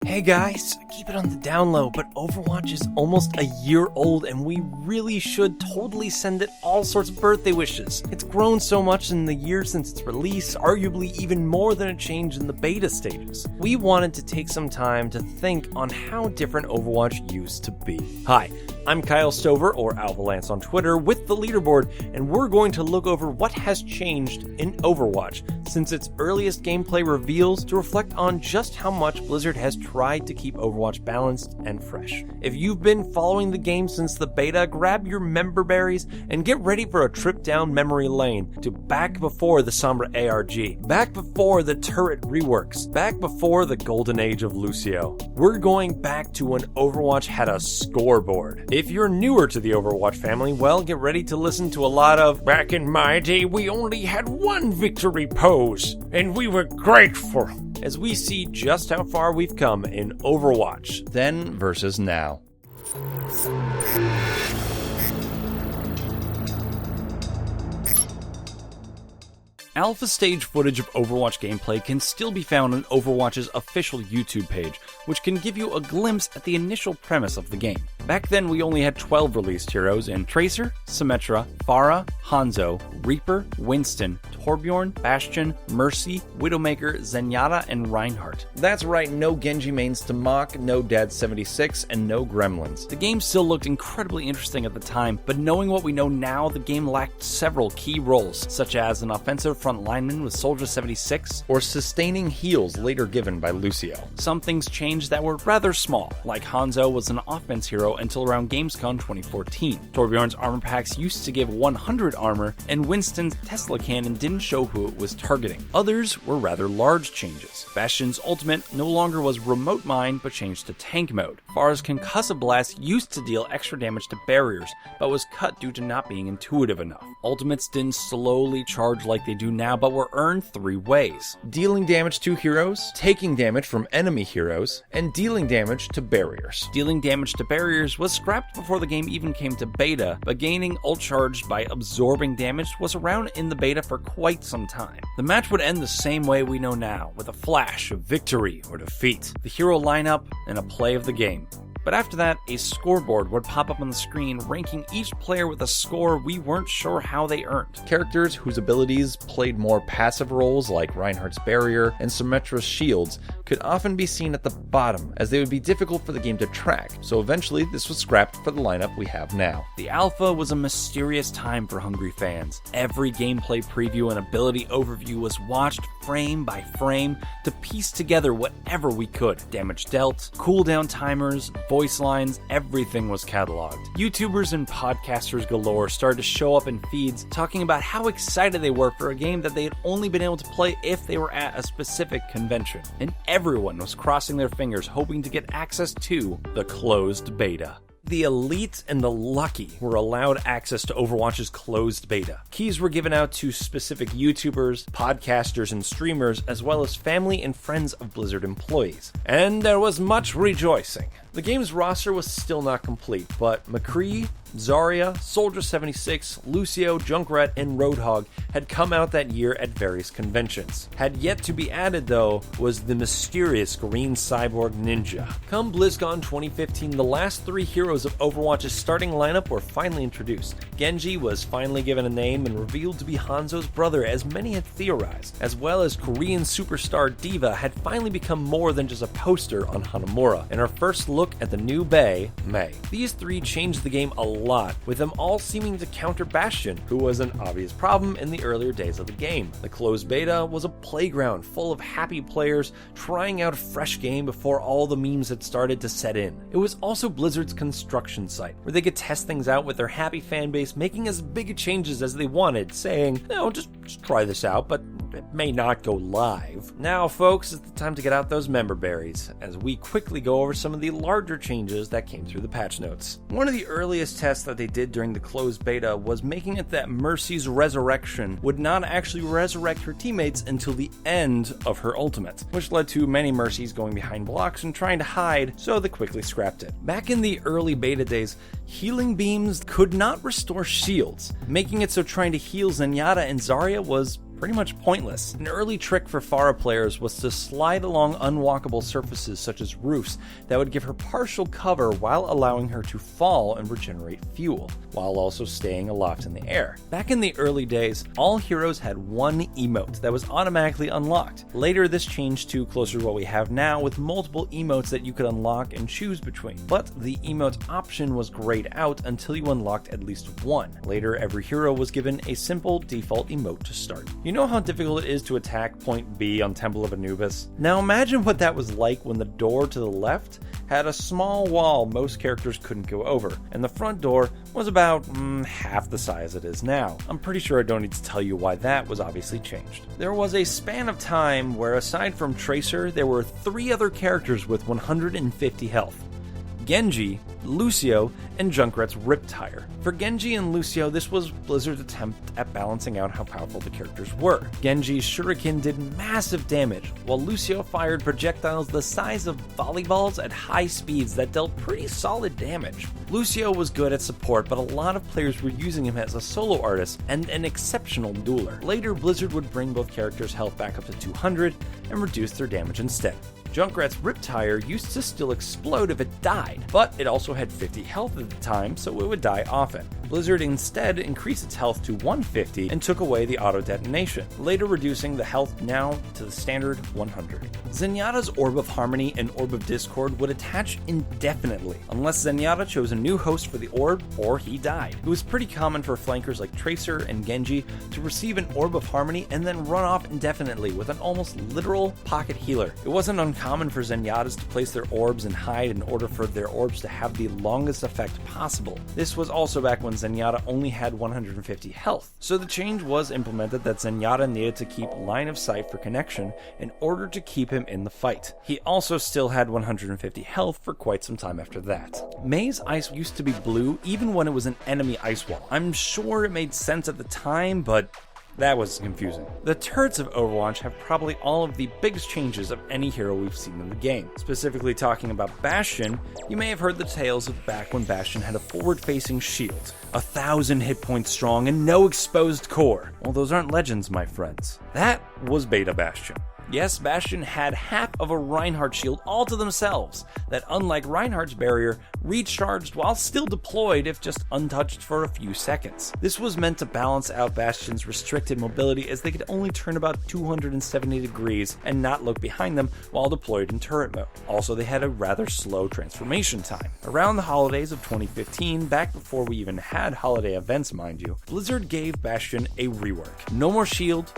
Hey guys, keep it on the down low, but Overwatch is almost a year old and we really should totally send it all sorts of birthday wishes. It's grown so much in the year since its release, arguably even more than it changed in the beta stages. We wanted to take some time to think on how different Overwatch used to be. Hi, I'm Kyle Stover, or Alvalance on Twitter, with the Leaderboard, and we're going to look over what has changed in Overwatch since its earliest gameplay reveals to reflect on just how much Blizzard has tried to keep Overwatch balanced and fresh. If you've been following the game since the beta, grab your member berries and get ready for a trip down memory lane to back before the Sombra ARG, back before the turret reworks, back before the golden age of Lucio. We're going back to when Overwatch had a scoreboard. If you're newer to the Overwatch family, well, get ready to listen to a lot of "Back in my day, we only had one victory pose, and we were grateful," as we see just how far we've come in Overwatch, then versus now. Alpha stage footage of Overwatch gameplay can still be found on Overwatch's official YouTube page, which can give you a glimpse at the initial premise of the game. Back then, we only had 12 released heroes in Tracer, Symetra, Pharah, Hanzo, Reaper, Winston, Torbjorn, Bastion, Mercy, Widowmaker, Zenyatta, and Reinhardt. That's right, no Genji mains to Mack, no Dad 76, and no Gremlins. The game still looked incredibly interesting at the time, but knowing what we know now, the game lacked several key roles, such as an offensive front lineman with Soldier 76, or sustaining heals later given by Lucio. Some things changed that were rather small, like Hanzo was an offense hero until around Gamescom 2014. Torbjorn's armor packs used to give 100 armor, and Winston's Tesla cannon didn't show who it was targeting. Others were rather large changes. Bastion's ultimate no longer was remote mine, but changed to tank mode. Pharah's concussive blast used to deal extra damage to barriers, but was cut due to not being intuitive enough. Ultimates didn't slowly charge like they do now, but were earned 3 ways: dealing damage to heroes, taking damage from enemy heroes, and dealing damage to barriers. Dealing damage to barriers was scrapped before the game even came to beta, but gaining ult charge by absorbing damage was around in the beta for quite some time. The match would end the same way we know now, with a flash of victory or defeat, the hero lineup, and a play of the game. But after that, a scoreboard would pop up on the screen, ranking each player with a score we weren't sure how they earned. Characters whose abilities played more passive roles, like Reinhardt's barrier and Symetra's shields, could often be seen at the bottom, as they would be difficult for the game to track, so eventually this was scrapped for the lineup we have now. The alpha was a mysterious time for hungry fans. Every gameplay preview and ability overview was watched frame by frame to piece together whatever we could. Damage dealt, cooldown timers, voice lines, everything was cataloged. YouTubers and podcasters galore started to show up in feeds talking about how excited they were for a game that they had only been able to play if they were at a specific convention. And everyone was crossing their fingers hoping to get access to the closed beta. The elite and the lucky were allowed access to Overwatch's closed beta. Keys were given out to specific YouTubers, podcasters, and streamers, as well as family and friends of Blizzard employees. And there was much rejoicing. The game's roster was still not complete, but McCree, Zarya, Soldier 76, Lucio, Junkrat, and Roadhog had come out that year at various conventions. Had yet to be added, though, was the mysterious Green Cyborg Ninja. Come BlizzCon 2015, the last 3 heroes of Overwatch's starting lineup were finally introduced. Genji was finally given a name and revealed to be Hanzo's brother, as many had theorized, as well as Korean superstar d.va had finally become more than just a poster on Hanamura, and our first look at the new Bae, Mei. These 3 changed the game a lot, with them all seeming to counter Bastion, who was an obvious problem in the earlier days of the game. The closed beta was a playground full of happy players trying out a fresh game before all the memes had started to set in. It was also Blizzard's construction site, where they could test things out with their happy fanbase, making as big changes as they wanted, saying, no, just try this out, but it may not go live. Now, folks, it's the time to get out those member berries, as we quickly go over some of the larger changes that came through the patch notes. One of the earliest tests that they did during the closed beta was making it that Mercy's resurrection would not actually resurrect her teammates until the end of her ultimate, which led to many Mercies going behind blocks and trying to hide, so they quickly scrapped it. Back in the early beta days, healing beams could not restore shields, making it so trying to heal Zenyatta and Zarya was pretty much pointless. An early trick for Pharah players was to slide along unwalkable surfaces such as roofs that would give her partial cover while allowing her to fall and regenerate fuel, while also staying aloft in the air. Back in the early days, all heroes had one emote that was automatically unlocked. Later this changed to closer to what we have now with multiple emotes that you could unlock and choose between, but the emote option was grayed out until you unlocked at least one. Later, every hero was given a simple default emote to start. You know how difficult it is to attack point B on Temple of Anubis? Now imagine what that was like when the door to the left had a small wall most characters couldn't go over, and the front door was about half the size it is now. I'm pretty sure I don't need to tell you why that was obviously changed. There was a span of time where aside from Tracer, there were 3 other characters with 150 health. Genji, Lucio, and Junkrat's Riptire. For Genji and Lucio, this was Blizzard's attempt at balancing out how powerful the characters were. Genji's shuriken did massive damage, while Lucio fired projectiles the size of volleyballs at high speeds that dealt pretty solid damage. Lucio was good at support, but a lot of players were using him as a solo artist and an exceptional dueler. Later, Blizzard would bring both characters' health back up to 200 and reduce their damage instead. Junkrat's Riptire used to still explode if it died, but it also had 50 health at the time, so it would die often. Blizzard instead increased its health to 150 and took away the auto detonation, later reducing the health now to the standard 100. Zenyatta's Orb of Harmony and Orb of Discord would attach indefinitely, unless Zenyatta chose a new host for the orb or he died. It was pretty common for flankers like Tracer and Genji to receive an Orb of Harmony and then run off indefinitely with an almost literal pocket healer. It wasn't uncommon for Zenyatas to place their orbs and hide in order for their orbs to have the longest effect possible. This was also back when Zenyatta only had 150 health, so the change was implemented that Zenyatta needed to keep line of sight for connection in order to keep him in the fight. He also still had 150 health for quite some time after that. Mei's ice used to be blue even when it was an enemy ice wall. I'm sure it made sense at the time, but that was confusing. The turrets of Overwatch have probably all of the biggest changes of any hero we've seen in the game. Specifically talking about Bastion, you may have heard the tales of back when Bastion had a forward-facing shield, 1,000 hit points strong, and no exposed core. Well, those aren't legends, my friends. That was Beta Bastion. Yes, Bastion had half of a Reinhardt shield all to themselves, that unlike Reinhardt's barrier, recharged while still deployed if just untouched for a few seconds. This was meant to balance out Bastion's restricted mobility as they could only turn about 270 degrees and not look behind them while deployed in turret mode. Also, they had a rather slow transformation time. Around the holidays of 2015, back before we even had holiday events mind you, Blizzard gave Bastion a rework. No more shield,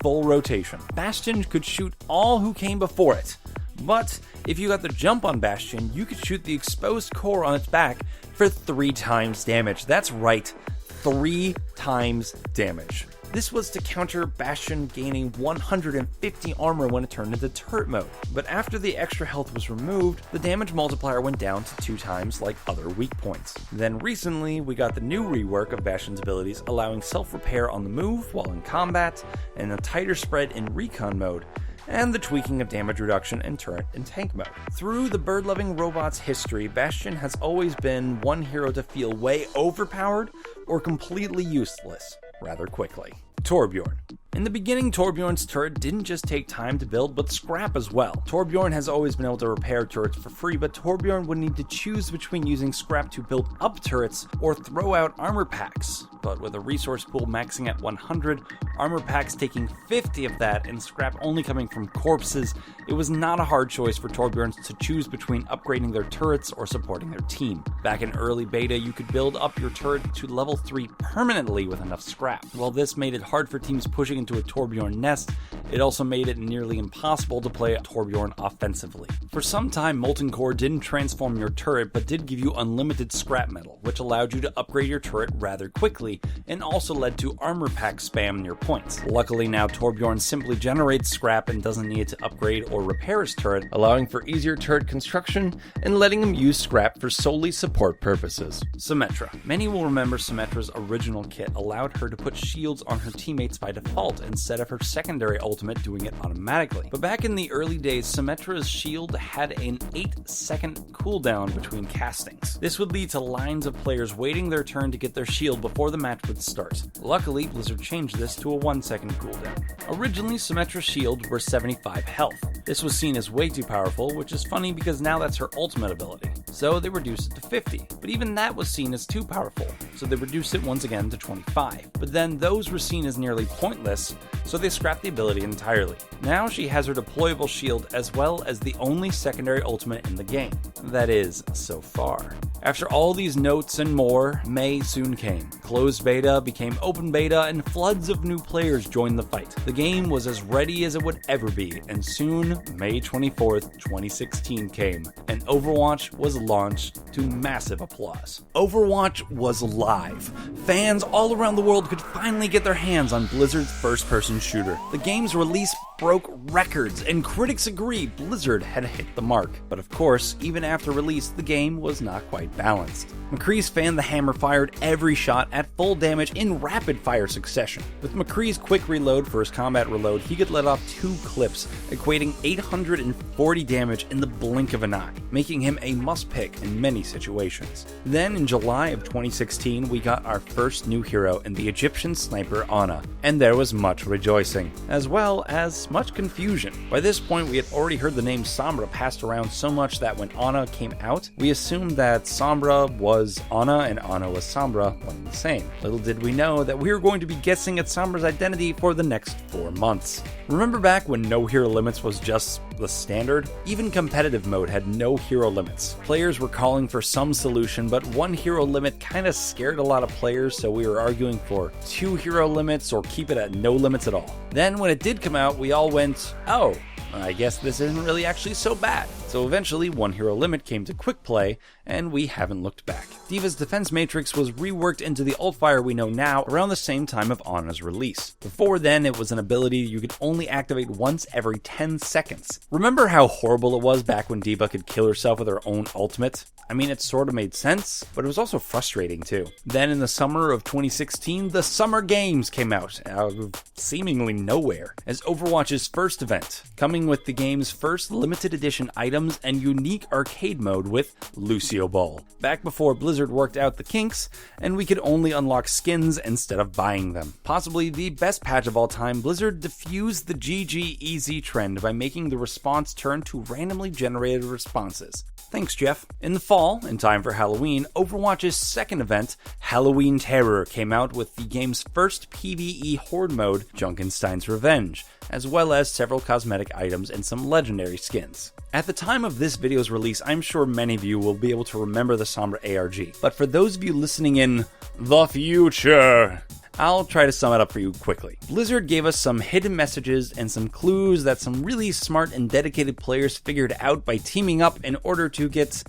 full rotation. Bastion could shoot all who came before it, but if you got the jump on Bastion, you could shoot the exposed core on its back for 3 times damage. That's right, 3 times damage. This was to counter Bastion gaining 150 armor when it turned into turret mode, but after the extra health was removed, the damage multiplier went down to 2 times like other weak points. Then recently, we got the new rework of Bastion's abilities allowing self-repair on the move while in combat, and a tighter spread in recon mode, and the tweaking of damage reduction in turret and tank mode. Through the bird-loving robot's history, Bastion has always been one hero to feel way overpowered or completely useless rather quickly. Torbjorn. In the beginning, Torbjorn's turret didn't just take time to build, but scrap as well. Torbjorn has always been able to repair turrets for free, but Torbjorn would need to choose between using scrap to build up turrets or throw out armor packs. But with a resource pool maxing at 100, armor packs taking 50 of that, and scrap only coming from corpses, it was not a hard choice for Torbjorns to choose between upgrading their turrets or supporting their team. Back in early beta, you could build up your turret to level 3 permanently with enough scrap. While this made it hard for teams pushing into a Torbjorn nest, it also made it nearly impossible to play Torbjorn offensively. For some time, Molten Core didn't transform your turret, but did give you unlimited scrap metal, which allowed you to upgrade your turret rather quickly, and also led to armor pack spam near points. Luckily now, Torbjorn simply generates scrap and doesn't need to upgrade or repair his turret, allowing for easier turret construction and letting him use scrap for solely support purposes. Symetra. Many will remember Symetra's original kit allowed her to put shields on her teammates by default instead of her secondary ult ultimate doing it automatically. But back in the early days, Symetra's shield had an 8-second cooldown between castings. This would lead to lines of players waiting their turn to get their shield before the match would start. Luckily, Blizzard changed this to a 1-second cooldown. Originally, Symetra's shields were 75 health. This was seen as way too powerful, which is funny because now that's her ultimate ability. So they reduced it to 50, but even that was seen as too powerful, so they reduced it once again to 25. But then those were seen as nearly pointless, so they scrapped the ability entirely. Now she has her deployable shield as well as the only secondary ultimate in the game. That is, so far. After all these notes and more, May soon came. Closed beta became open beta and floods of new players joined the fight. The game was as ready as it would ever be, and soon, May 24th, 2016 came, and Overwatch was launched to massive applause. Overwatch was live. Fans all around the world could finally get their hands on Blizzard's first-person shooter. The game's release broke records, and critics agree Blizzard had hit the mark. But of course, even after release, the game was not quite balanced. McCree's fan the Hammer fired every shot at full damage in rapid-fire succession. With McCree's quick reload for his combat reload, he could let off 2 clips, equating 840 damage in the blink of an eye, making him a must-pick in many situations. Then, in July of 2016, we got our first new hero in the Egyptian sniper Ana, and there was much rejoicing, as well as much confusion. By this point, we had already heard the name Sombra passed around so much that when Ana came out, we assumed that Sombra was Ana and Ana was Sombra, one and the same. Little did we know that we were going to be guessing at Sombra's identity for the next 4 months. Remember back when no hero limits was just the standard? Even competitive mode had no hero limits. Players were calling for some solution, but 1 hero limit kinda scared a lot of players, so we were arguing for 2 hero limits or keep it at no limits at all. Then when it did come out, we all went, oh, I guess this isn't really actually so bad. So eventually, 1 hero limit came to quick play, and we haven't looked back. D.va's defense matrix was reworked into the alt-fire we know now around the same time of Ana's release. Before then, it was an ability you could only activate once every 10 seconds. Remember how horrible it was back when D.va could kill herself with her own ultimate? I mean, it sort of made sense, but it was also frustrating too. Then in the summer of 2016, the Summer Games came out of seemingly nowhere as Overwatch's first event, coming with the game's first limited edition items and unique arcade mode with Lucio Ball. Back before Blizzard worked out the kinks, and we could only unlock skins instead of buying them. Possibly the best patch of all time, Blizzard diffused the GG-EZ trend by making the response turn to randomly generated responses. Thanks, Jeff. In the fall, in time for Halloween, Overwatch's second event, Halloween Terror, came out with the game's first PvE horde mode, Junkenstein's Revenge, as well as several cosmetic items and some legendary skins. At the time of this video's release, I'm sure many of you will be able to remember the Sombra ARG, but for those of you listening in the future, I'll try to sum it up for you quickly. Blizzard gave us some hidden messages and some clues that some really smart and dedicated players figured out by teaming up in order to get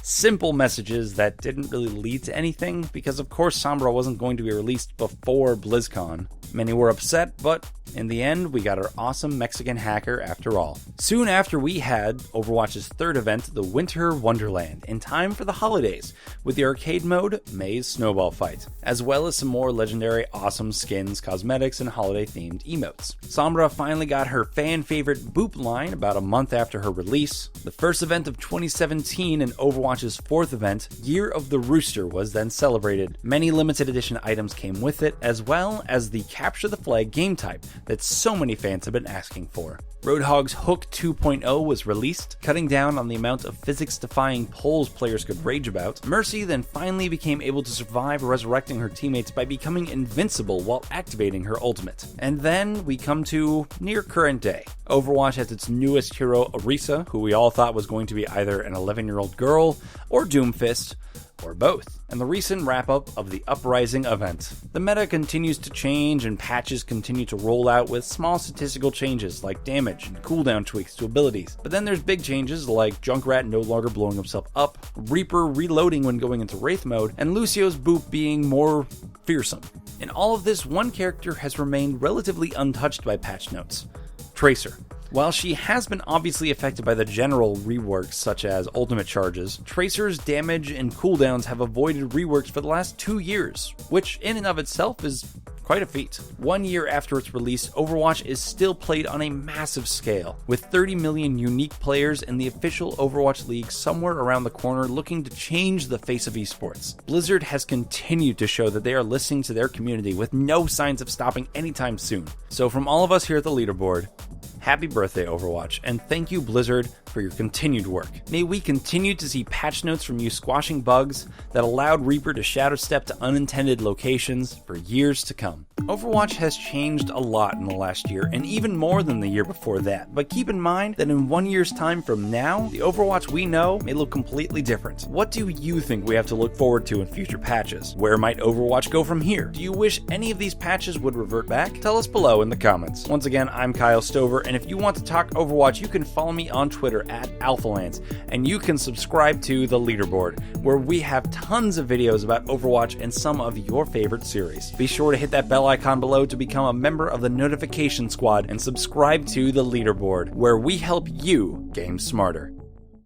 simple messages that didn't really lead to anything, because of course Sombra wasn't going to be released before BlizzCon. Many were upset, but in the end, we got our awesome Mexican hacker after all. Soon after, we had Overwatch's third event, the Winter Wonderland, in time for the holidays, with the arcade mode, May's Snowball Fight, as well as some more legendary awesome skins, cosmetics, and holiday-themed emotes. Sombra finally got her fan-favorite boop line about a month after her release. The first event of 2017 and Overwatch's fourth event, Year of the Rooster, was then celebrated. Many limited edition items came with it, as well as the Capture the Flag game type that so many fans have been asking for. Roadhog's Hook 2.0 was released, cutting down on the amount of physics-defying polls players could rage about. Mercy then finally became able to survive resurrecting her teammates by becoming invincible while activating her ultimate. And then we come to near current day. Overwatch has its newest hero, Arisa, who we all thought was going to be either an 11-year-old girl or Doomfist, or both, and the recent wrap-up of the Uprising event. The meta continues to change and patches continue to roll out with small statistical changes like damage and cooldown tweaks to abilities. But then there's big changes like Junkrat no longer blowing himself up, Reaper reloading when going into Wraith mode, and Lucio's boop being more fearsome. In all of this, one character has remained relatively untouched by patch notes: Tracer. While she has been obviously affected by the general reworks such as ultimate charges, Tracer's damage and cooldowns have avoided reworks for the last 2 years, which in and of itself is Quite a feat. 1 year after its release, Overwatch is still played on a massive scale, with 30 million unique players and the official Overwatch League somewhere around the corner looking to change the face of esports. Blizzard has continued to show that they are listening to their community with no signs of stopping anytime soon. So from all of us here at the Leaderboard, happy birthday, Overwatch, and thank you, Blizzard, for your continued work. May we continue to see patch notes from you squashing bugs that allowed Reaper to shadow step to unintended locations for years to come. Overwatch has changed a lot in the last year, and even more than the year before that, but keep in mind that in 1 year's time from now, the Overwatch we know may look completely different. What do you think we have to look forward to in future patches? Where might Overwatch go from here? Do you wish any of these patches would revert back? Tell us below in the comments. Once again, I'm Kyle Stover, and if you want to talk Overwatch, you can follow me on Twitter at AlphaLance, and you can subscribe to the Leaderboard, where we have tons of videos about Overwatch and some of your favorite series. Be sure to hit that bell icon below to become a member of the notification squad and subscribe to the Leaderboard, where we help you game smarter.